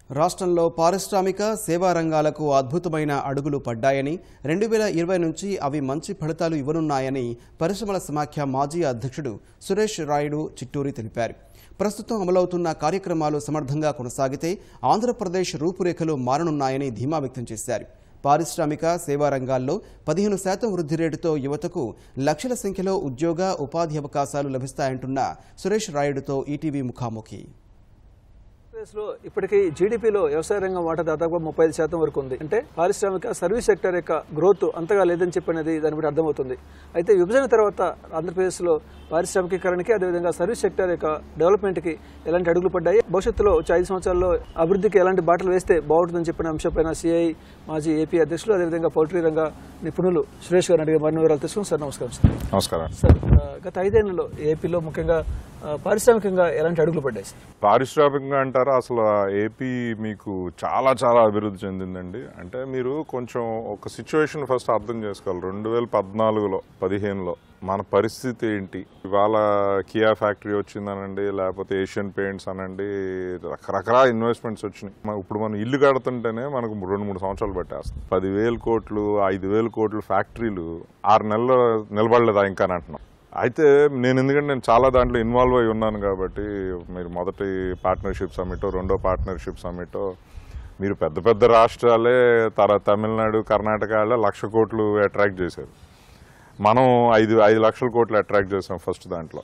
రాష్ట్రంలో పారిశ్రామిక సేవా రంగాలకు అద్భుతమైన అడుగులు పడ్డాయని 2020 నుంచి అవి మంచి ఫలితాలు ఇవ్వనున్నాయని పరిశ్రమల సమాఖ్య మాజీ అధ్యక్షుడు సురేష్ రాయుడు చిట్టూరి తెలిపారు. ప్రస్తుతం అమలవుతున్న కార్యక్రమాలు సమర్థంగా కొనసాగితే ఆంధ్రప్రదేశ్ రూపురేఖలు మారనున్నాయని ధీమా వ్యక్తం చేశారు. పారిశ్రామిక సేవా రంగాల్లో 15% వృద్ధి రేటుతో యువతకు లక్షల సంఖ్యలో ఉద్యోగ ఉపాధి అవకాశాలు లభిస్తాయంటున్న సురేష్ రాయుడుతో ఈటీవీ ముఖాముఖి. ఇప్పటికీ జీడీపీలో వ్యవసాయ రంగం వాటా దాదాపు 35% వరకు ఉంది. అంటే పారిశ్రామిక సర్వీస్ సెక్టర్ యొక్క గ్రోత్ అంతగా లేదని చెప్పినది దాని బట్టి అర్థమవుతుంది. అయితే విభజన తర్వాత ఆంధ్రప్రదేశ్లో పారిశ్రామికీకరణకి అదేవిధంగా సర్వీస్ సెక్టర్ యొక్క డెవలప్మెంట్కి ఎలాంటి అడుగులు పడ్డాయి, భవిష్యత్తులో వచ్చే 5 సంవత్సరాల్లో అభివృద్ధికి ఎలాంటి బాటలు వేస్తే బాగుంటుందని చెప్పిన అంశంపైన సిఐ మాజీ ఏపీ అధ్యక్షులు అదేవిధంగా పౌల్ట్రీ రంగ నిపుణులు సురేష్ గారిని అడిగే మరిన్ని వివరాలు తెలుసుకుని సార్ నమస్కారం. సార్ నమస్కారం సార్, గత 5 ఏళ్లలో ఏపీలో ముఖ్యంగా పారిశ్రామికంగా ఎలాంటి అడుగులు పడ్డాయి సార్? పారిశ్రామికంగా అంటారా, అసలు ఏపీ మీకు చాలా చాలా అభివృద్ధి చెందిందండి. అంటే మీరు కొంచెం ఒక సిచ్యువేషన్ ఫస్ట్ అర్థం చేసుకోవాలి. 2014లో 15లో మన పరిస్థితి ఏంటి, ఇవాళ కియా ఫ్యాక్టరీ వచ్చిందనండి, లేకపోతే ఏషియన్ పెయింట్స్ అనండి, రకరకాల ఇన్వెస్ట్మెంట్స్ వచ్చినాయి. ఇప్పుడు మనం ఇల్లు కడుతుంటేనే మనకు 2-3 సంవత్సరాలు పట్టేస్తుంది. 10,000 కోట్లు 5,000 కోట్లు ఫ్యాక్టరీలు 6 నెలలు నిలబడలేదా ఇంకా అని అంటున్నాం. అయితే ఎందుకంటే నేను చాలా దాంట్లో ఇన్వాల్వ్ అయి ఉన్నాను కాబట్టి, మీరు మొదటి పార్ట్నర్షిప్ సమ్మిట్, రెండో పార్ట్నర్షిప్ సమ్మిట్, మీరు పెద్ద పెద్ద రాష్ట్రాలే తమిళనాడు కర్ణాటక 1,00,000 కోట్లు అట్రాక్ట్ చేశారు. మనం 5 లక్షల కోట్లు అట్రాక్ట్ చేసాం ఫస్ట్ దాంట్లో.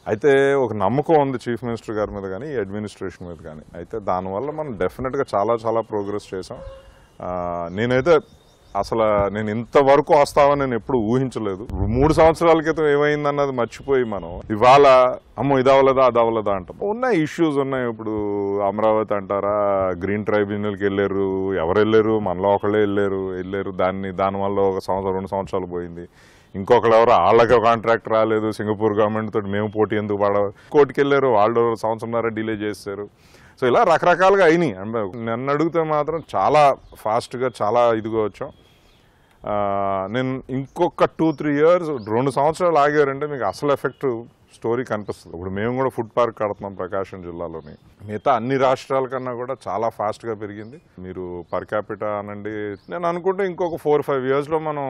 అయితే ఒక నమ్మకం ఉంది చీఫ్ మినిస్టర్ గారి మీద కానీ అడ్మినిస్ట్రేషన్ మీద కానీ. అయితే దానివల్ల మనం డెఫినెట్గా చాలా చాలా ప్రోగ్రెస్ చేసాం. నేనైతే నేను ఇంతవరకు వస్తామని నేను ఎప్పుడు ఊహించలేదు. 3 సంవత్సరాల క్రితం ఏమైందన్నది మర్చిపోయి మనం ఇవాళ అమ్మో ఇది అవ్వలేదా అది అవ్వలేదా అంటాం. ఉన్నాయి ఇష్యూస్ ఉన్నాయి. ఇప్పుడు అమరావతి అంటారా, గ్రీన్ ట్రైబ్యునల్కి వెళ్ళారు, ఎవరు వెళ్ళారు, మనలో ఒకళ్ళే వెళ్ళారు. దానివల్ల 1 సంవత్సరం 2 సంవత్సరాలు పోయింది. ఇంకొకరు ఎవరు వాళ్ళకి కాంట్రాక్ట్ రాలేదు, సింగపూర్ గవర్నమెంట్ తోటి మేము పోటీ ఎందుకు పడవ, కోర్టుకి వెళ్ళారు, వాళ్ళు 1 సంవత్సరంన్నర డిలే చేశారు. సో ఇలా రకరకాలుగా అయినాయి. నన్ను అడిగితే మాత్రం చాలా ఫాస్ట్గా చాలా ఇదిగా వచ్చాం. నేను ఇంకొక 2-3 ఇయర్స్ 2 సంవత్సరాలు ఆగారంటే మీకు అసలు ఎఫెక్ట్ స్టోరీ కనిపిస్తుంది. ఇప్పుడు మేము కూడా ఫుడ్ పార్క్ కడుతున్నాం ప్రకాశం జిల్లాలోని. మిగతా అన్ని రాష్ట్రాల కన్నా కూడా చాలా ఫాస్ట్గా పెరిగింది. మీరు పర్ క్యాపిటా అనండి, నేను అనుకుంటే ఇంకొక 4-5 ఇయర్స్లో మనం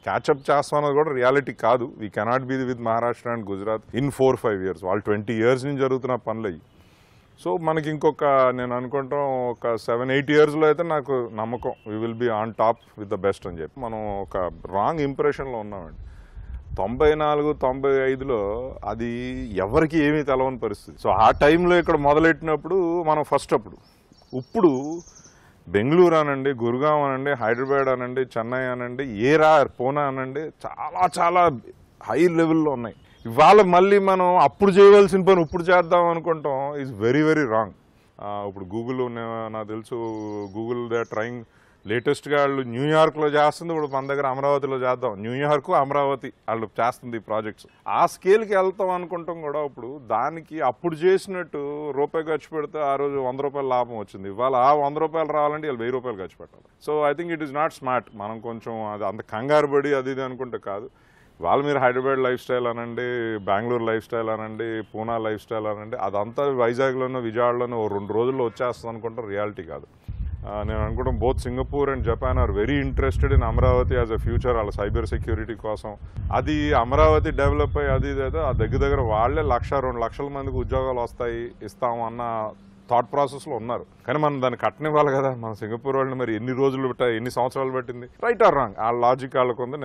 క్యాచప్ చేస్తాం అన్నది కూడా రియాలిటీ కాదు. We cannot be with Maharashtra and Gujarat in 4-5 years. వాళ్ళు 20 ఇయర్స్ నుంచి జరుగుతున్న పనులు అయ్యి. సో మనకి ఇంకొక నేను అనుకుంటాం ఒక 7-8 ఇయర్స్లో అయితే నాకు నమ్మకం we will be on top with the best అని చెప్పి. మనం ఒక రాంగ్ ఇంప్రెషన్లో ఉన్నామండి. 94-95లో అది ఎవరికి ఏమీ తెలవని పరిస్థితి. సో ఆ టైంలో ఇక్కడ మొదలెట్టినప్పుడు మనం ఫస్ట్ ఇప్పుడు బెంగళూరు అనండి, గురుగాం అనండి, హైదరాబాద్ అనండి, చెన్నై అనండి, పూనా అనండి, చాలా చాలా హై లెవెల్లో ఉన్నాయి. ఇవాళ మళ్ళీ మనం అప్పుడు చేయవలసిన పని ఇప్పుడు చేద్దాం అనుకుంటాం ఈజ్ వెరీ వెరీ రాంగ్. ఇప్పుడు గూగుల్ నాకు తెలుసు, గూగుల్ దే ట్రైయింగ్ లేటెస్ట్గా వాళ్ళు న్యూయార్క్లో చేస్తుంది, ఇప్పుడు మన దగ్గర అమరావతిలో చేద్దాం. న్యూయార్క్ అమరావతి వాళ్ళు చేస్తుంది ఈ ప్రాజెక్ట్స్. ఆ స్కేల్కి వెళ్తాం అనుకుంటాం కూడా. ఇప్పుడు దానికి అప్పుడు చేసినట్టు రూపాయి ఖర్చు పెడితే ఆ రోజు 100 రూపాయల లాభం వచ్చింది. ఇవాళ ఆ 100 రూపాయలు రావాలంటే వాళ్ళు 1000 రూపాయలు ఖర్చు పెట్టాలి. So I think it is not smart. మనం కొంచెం అది అంత కంగారు పడి అది ఇది అనుకుంటే కాదు. వాళ్ళు మీరు హైదరాబాద్ లైఫ్ స్టైల్ అనండి, బెంగళూరు లైఫ్ స్టైల్ అనండి, పూనా లైఫ్ స్టైల్ అనండి, అదంతా వైజాగ్లోనో విజయవాడలోనో 2 రోజుల్లో వచ్చేస్తుంది అనుకుంటారు. రియాలిటీ కాదు. నేను అనుకుంటాం both Singapore and Japan are very interested in Amaravati as a future. వాళ్ళ సైబర్ సెక్యూరిటీ కోసం అది అమరావతి డెవలప్ అయ్యి అది ఇదైతే ఆ దగ్గర వాళ్ళే 1-2 లక్షల మందికి ఉద్యోగాలు వస్తాయి ఇస్తాము అన్న థాట్ ప్రాసెస్లో ఉన్నారు. కానీ మనం దాన్ని కట్టనివ్వాలి కదా. మన సింగపూర్ వాళ్ళని మరి ఎన్ని సంవత్సరాలు పట్టింది, రైట్ ఆర్ రాంగ్, ఆ లాజిక్ వాళ్ళకు ఉంది.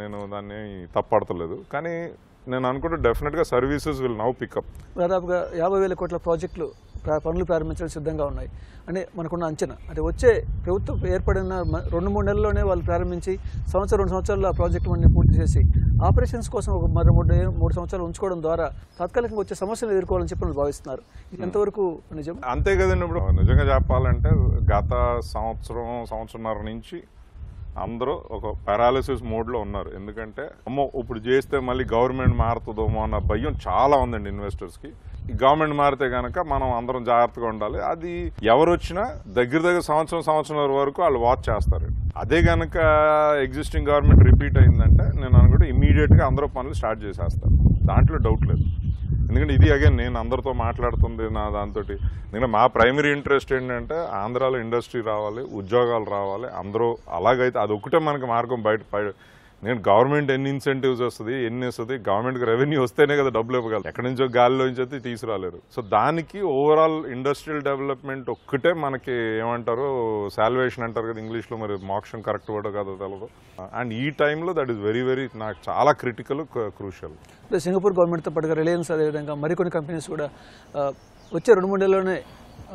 నేను దాన్ని తప్పడతలేదు. కానీ నేను అనుకుంటే డెఫినెట్గా సర్వీసెస్ విల్ నౌ పికప్. దాదాపుగా 50,000 కోట్ల ప్రాజెక్టులు పనులు ప్రారంభించడానికి సిద్ధంగా ఉన్నాయి అని మనకున్న అంచనా. అంటే వచ్చే ప్రభుత్వం ఏర్పడిన 2-3 నెలల్లోనే వాళ్ళు ప్రారంభించి 1-2 సంవత్సరాల్లో ఆ ప్రాజెక్టు అన్ని పూర్తి చేసి ఆపరేషన్స్ కోసం ఒక 3 సంవత్సరాలు ఉంచుకోవడం ద్వారా తాత్కాలికంగా వచ్చే సమస్యలు ఎదుర్కోవాలని చెప్పి వాళ్ళు భావిస్తున్నారు. ఇది ఎంతవరకు నిజం? అంతే కదండి. ఇప్పుడు నిజంగా చెప్పాలంటే గత సంవత్సరంన్నర నుంచి అందరూ ఒక పారాలిసిస్ మోడ్లో ఉన్నారు. ఎందుకంటే అమ్మో ఇప్పుడు చేస్తే మళ్ళీ గవర్నమెంట్ మారుతుందేమో అన్న భయం చాలా ఉందండి ఇన్వెస్టర్స్కి. ఈ గవర్నమెంట్ మారితే కనుక మనం అందరం జాగ్రత్తగా ఉండాలి. అది ఎవరు వచ్చినా దగ్గర సంవత్సరం వరకు వాళ్ళు వాచ్ చేస్తారు. అదే కనుక ఎగ్జిస్టింగ్ గవర్నమెంట్ రిపీట్ అయిందంటే నేను అనుకుంటే ఇమీడియట్గా అందరూ పనులు స్టార్ట్ చేసేస్తారు. దాంట్లో డౌట్ లేదు. ఎందుకంటే ఇది అగైన్ నేను అందరితో మాట్లాడుతుంది నా దాంతో. ఎందుకంటే మా ప్రైమరీ ఇంట్రెస్ట్ ఏంటంటే ఆంధ్రాలో ఇండస్ట్రీ రావాలి, ఉద్యోగాలు రావాలి, అందరూ అలాగైతే అది ఒకటే మనకి మార్గం. బయట నేను గవర్నమెంట్ ఎన్ని ఇన్సెంటివ్స్ వస్తుంది, ఎన్ని వస్తుంది, గవర్నమెంట్కి రెవెన్యూ వస్తేనే కదా డబ్బులు ఇవ్వగలరు, ఎక్కడి నుంచో గాలిలో నుంచి అయితే తీసుకురాలేరు. సో దానికి ఓవరాల్ ఇండస్ట్రియల్ డెవలప్మెంట్ ఒక్కటే మనకి ఏమంటారు సాల్వేషన్ అంటారు కదా ఇంగ్లీష్లో, మరి మోక్షం కరెక్ట్ వర్డ్ కాదో తెలదు. అండ్ ఈ టైంలో దట్ ఈస్ వెరీ వెరీ నాకు చాలా క్రిటికల్, క్రూషియల్. సింగపూర్ గవర్నమెంట్తో పాటుగా రిలయన్స్, అదేవిధంగా మరికొన్ని కంపెనీస్ కూడా వచ్చే 2-3 నెలల్లోనే,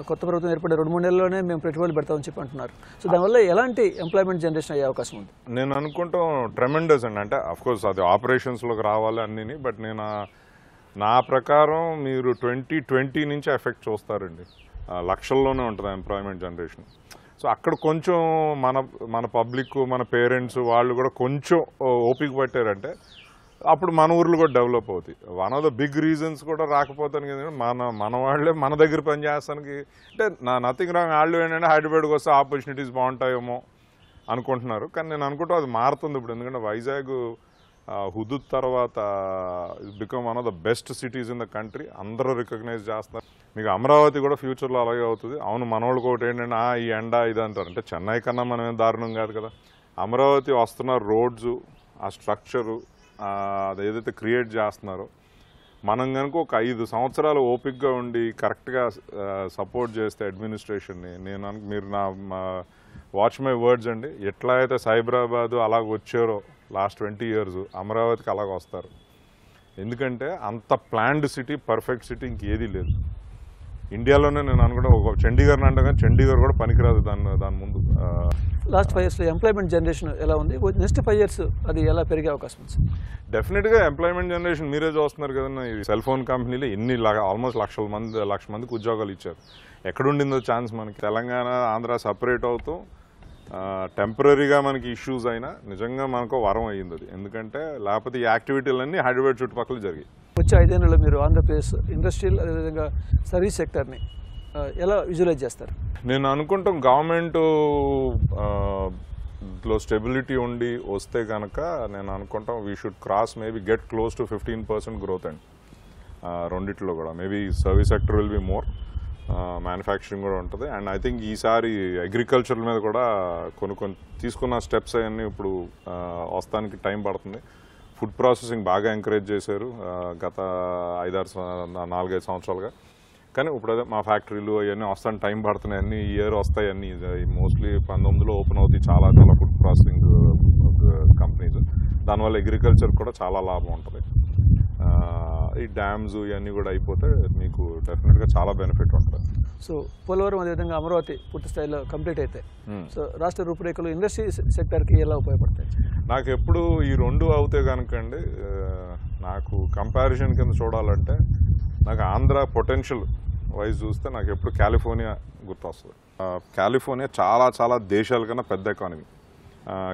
కొత్త ప్రభుత్వం ఏర్పడే 2-3 నెలల్లోనే మేము పెట్టుబడులు పెడతామని చెప్పి అంటున్నారు. సో దానివల్ల ఎలాంటి ఎంప్లాయ్మెంట్ జనరేషన్ అయ్యే అవకాశం ఉంది? నేను అనుకుంటాం ట్రెమెండస్ అండి. అంటే అఫ్కోర్స్ అది ఆపరేషన్స్లోకి రావాలి అన్నీ, బట్ నేను నా ప్రకారం మీరు 2020 నుంచి ఎఫెక్ట్ చూస్తారండి. లక్షల్లోనే ఉంటుంది ఎంప్లాయ్మెంట్ జనరేషన్. సో అక్కడ కొంచెం మన పబ్లిక్, మన పేరెంట్స్ వాళ్ళు కూడా కొంచెం ఓపిక పట్టారంటే అప్పుడు మన ఊర్లు కూడా డెవలప్ అవుతాయి. One of the big reasons కూడా రాకపోతానికి మన వాళ్ళే మన దగ్గర పనిచేస్తానికి, అంటే నథింగ్ రాంగ్, వాళ్ళు ఏంటంటే హైదరాబాద్కి వస్తే ఆపర్చునిటీస్ బాగుంటాయేమో అనుకుంటున్నారు. కానీ నేను అనుకుంటా అది మారుతుంది ఇప్పుడు. ఎందుకంటే వైజాగ్ హుదూద్ తర్వాత become one of the best cities in the country, అందరూ రికగ్నైజ్ చేస్తున్నారు. మీకు అమరావతి కూడా ఫ్యూచర్లో అలాగే అవుతుంది. అవును, మనోళ్ళకి ఒకటి ఏంటంటే ఈ ఎండ ఇది అంటారు, అంటే చెన్నై కన్నా మనం ఏం దారుణం కాదు కదా. అమరావతి వస్తున్న రోడ్స్, ఆ స్ట్రక్చరు, అది ఏదైతే క్రియేట్ చేస్తున్నారో, మనం కనుక ఒక 5 సంవత్సరాలు ఓపిక్గా ఉండి కరెక్ట్గా సపోర్ట్ చేస్తే అడ్మినిస్ట్రేషన్ని, మీరు వాచ్ మై వర్డ్స్ అండి, ఎట్లా అయితే సైబరాబాద్ అలాగ వచ్చారో లాస్ట్ 20 years అమరావతికి అలాగ వస్తారు. ఎందుకంటే అంత ప్లాన్డ్ సిటీ, పర్ఫెక్ట్ సిటీ ఇంకేదీ లేదు ఇండియాలోనే. నేను అనుకుంటా ఒక చండీగఢ్ అంటే కానీ చండీగఢ్ కూడా పనికిరాదు దాని ముందు. లాస్ట్ 5 yearsలో ఎంప్లాయ్మెంట్ జనరేషన్ ఎలా ఉంది? నెక్స్ట్ 5 years అది ఎలా పెరిగే అవకాశం ఉంది? డెఫినెట్గా ఎంప్లాయ్మెంట్ జనరేషన్ మీరే చూస్తున్నారు కదన్నా. ఈ సెల్ ఫోన్ కంపెనీలు ఎన్ని ఆల్మోస్ట్ లక్ష మందికి ఉద్యోగాలు ఇచ్చారు. ఎక్కడుండిందో ఛాన్స్ మనకి? తెలంగాణ, ఆంధ్ర సపరేట్ అవుతూ టెంపరీగా మనకి ఇష్యూస్ అయినా నిజంగా మనకు వరం అయ్యింది అది. ఎందుకంటే లేకపోతే ఈ యాక్టివిటీలన్నీ హైదరాబాద్ చుట్టుపక్కల జరిగాయి. వచ్చే 5 ఏళ్లలో మీరు ఆంధ్రప్రదేశ్ ఇండస్ట్రియల్, అదేవిధంగా సర్వీస్ సెక్టర్ని ఎలా విజువలైజ్ చేస్తారు? నేను అనుకుంటాం గవర్నమెంట్ లో స్టెబిలిటీ ఉండి వస్తే కనుక నేను అనుకుంటాం we should cross maybe get close to 15% growth అండి. రెండిట్లో కూడా maybe service sector will be more, manufacturing కూడా ఉంటుంది. అండ్ ఐ థింక్ ఈసారి అగ్రికల్చర్ మీద కూడా కొన్ని తీసుకున్న స్టెప్స్ అవన్నీ ఇప్పుడు వస్తానికి టైం పడుతుంది. ఫుడ్ ప్రాసెసింగ్ బాగా ఎంకరేజ్ చేశారు గత 4-5 సంవత్సరాలుగా. కానీ ఇప్పుడు అదే మా ఫ్యాక్టరీలు అవన్నీ వస్తాను టైం పడుతున్నాయి, అన్ని ఈ ఇయర్ వస్తాయి. అన్నీ మోస్ట్లీ 19లో ఓపెన్ అవుతాయి చాలా ఫుడ్ ప్రాసెసింగ్ కంపెనీస్. దానివల్ల అగ్రికల్చర్ కూడా చాలా లాభం ఉంటుంది. ఈ డ్యామ్స్ ఇవన్నీ కూడా అయిపోతే మీకు డెఫినెట్గా చాలా బెనిఫిట్ ఉంటుంది. సో పోలవరం, అదేవిధంగా అమరావతి పూర్తి స్థాయిలో కంప్లీట్ అయితే సో రాష్ట్ర రూపురేఖలు ఇండస్ట్రీ సెక్టర్కి ఎలా ఉపయోగపడతాయి? నాకు ఎప్పుడు ఈ రెండు అవుతే కనుకండి, నాకు కంపారిజన్ కింద చూడాలంటే నాకు ఆంధ్ర పొటెన్షియల్ వైజ్ చూస్తే నాకు ఎప్పుడు కాలిఫోర్నియా గుర్తొస్తుంది. కాలిఫోర్నియా చాలా చాలా దేశాల కన్నా పెద్ద ఎకానమీ.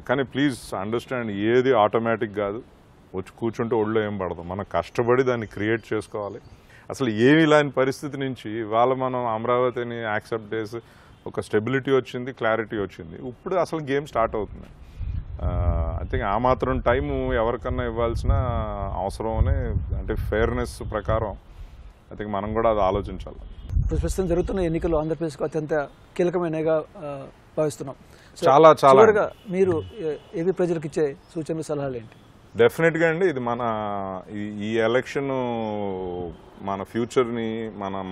కానీ ప్లీజ్ అండర్స్టాండ్, ఏది ఆటోమేటిక్ కాదు, వచ్చి కూర్చుంటే ఒళ్ళో ఏం పడదు. మనం కష్టపడి దాన్ని క్రియేట్ చేసుకోవాలి. అసలు ఏమి ఇలాంటి పరిస్థితి నుంచి ఇవాళ మనం అమరావతిని యాక్సెప్ట్ చేసి ఒక స్టెబిలిటీ వచ్చింది, క్లారిటీ వచ్చింది. ఇప్పుడు అసలు గేమ్ స్టార్ట్ అవుతుంది. ఐ థింక్ ఆ మాత్రం టైము ఎవరికన్నా ఇవ్వాల్సిన అవసరం, అంటే ఫెయిర్నెస్ ప్రకారం ఐ థింక్ మనం కూడా అది ఆలోచించాలి. ప్రస్తుతం జరుగుతున్న ఎన్నికలు ఆంధ్రప్రదేశ్కు అత్యంత కీలకమైనగా భావిస్తున్నాం. చాలా చాలా మీరు ఏవి ప్రజలకు ఇచ్చే సూచనలు, సలహాలు ఏంటి? డెఫినెట్గా అండి, ఇది మన ఈ ఎలక్షన్ మన ఫ్యూచర్ని మనం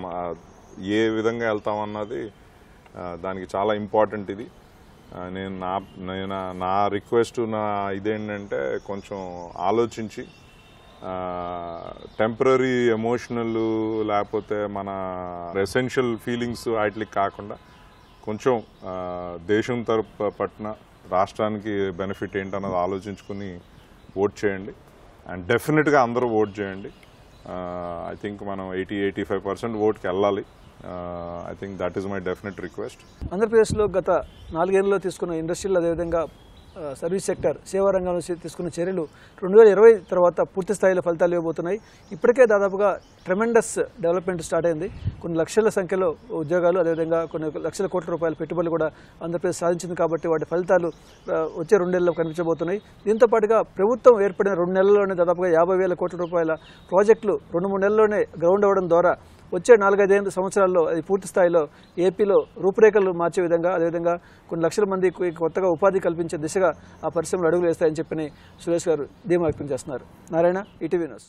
ఏ విధంగా వెళ్తామన్నది దానికి చాలా ఇంపార్టెంట్. ఇది నా రిక్వెస్ట్, నా ఇదేంటంటే కొంచెం ఆలోచించి టెంపరీ ఎమోషనల్ లేకపోతే మన ఎసెన్షియల్ ఫీలింగ్స్ వాటికి కాకుండా కొంచెం దేశం పట్ల రాష్ట్రానికి బెనిఫిట్ ఏంటన్నది ఆలోచించుకుని ఓట్ చేయండి. అండ్ డెఫినెట్గా అందరూ ఓట్ చేయండి. ఐ థింక్ మనం 80-85% ఓట్కి వెళ్ళాలి. I think that is my definite request. ఆంధ్రప్రదేశ్లో గత 4 ఏళ్లలో తీసుకున్న ఇండస్ట్రియల్, అదేవిధంగా సర్వీస్ సెక్టర్ సేవా రంగంలో తీసుకున్న చర్యలు 2020 తర్వాత పూర్తి స్థాయిలో ఫలితాలు ఇవ్వబోతున్నాయి. ఇప్పటికే దాదాపుగా ట్రెమెండస్ డెవలప్మెంట్ స్టార్ట్ అయింది. కొన్ని లక్షల సంఖ్యలో ఉద్యోగాలు, అదేవిధంగా కొన్ని లక్షల కోట్ల రూపాయల పెట్టుబడులు కూడా ఆంధ్రప్రదేశ్ సాధించింది. కాబట్టి వాటి ఫలితాలు వచ్చే 2 నెలల్లో కనిపించబోతున్నాయి. దీంతో పాటుగా ప్రభుత్వం ఏర్పడిన 2 నెలల్లోనే దాదాపుగా 50,000 కోట్ల రూపాయల ప్రాజెక్టులు 2-3 నెలల్లోనే గ్రౌండ్ అవ్వడం ద్వారా వచ్చే 4-5 సంవత్సరాల్లో అది పూర్తి స్థాయిలో ఏపీలో రూపురేఖలు మార్చే విధంగా, అదేవిధంగా కొన్ని లక్షల మందికి కొత్తగా ఉపాధి కల్పించే దిశగా ఆ పరిశ్రమలు అడుగులు వేస్తాయని చెప్పని సురేష్ గారు ధీమా వ్యక్తం చేస్తున్నారు. Narayana, ETV news.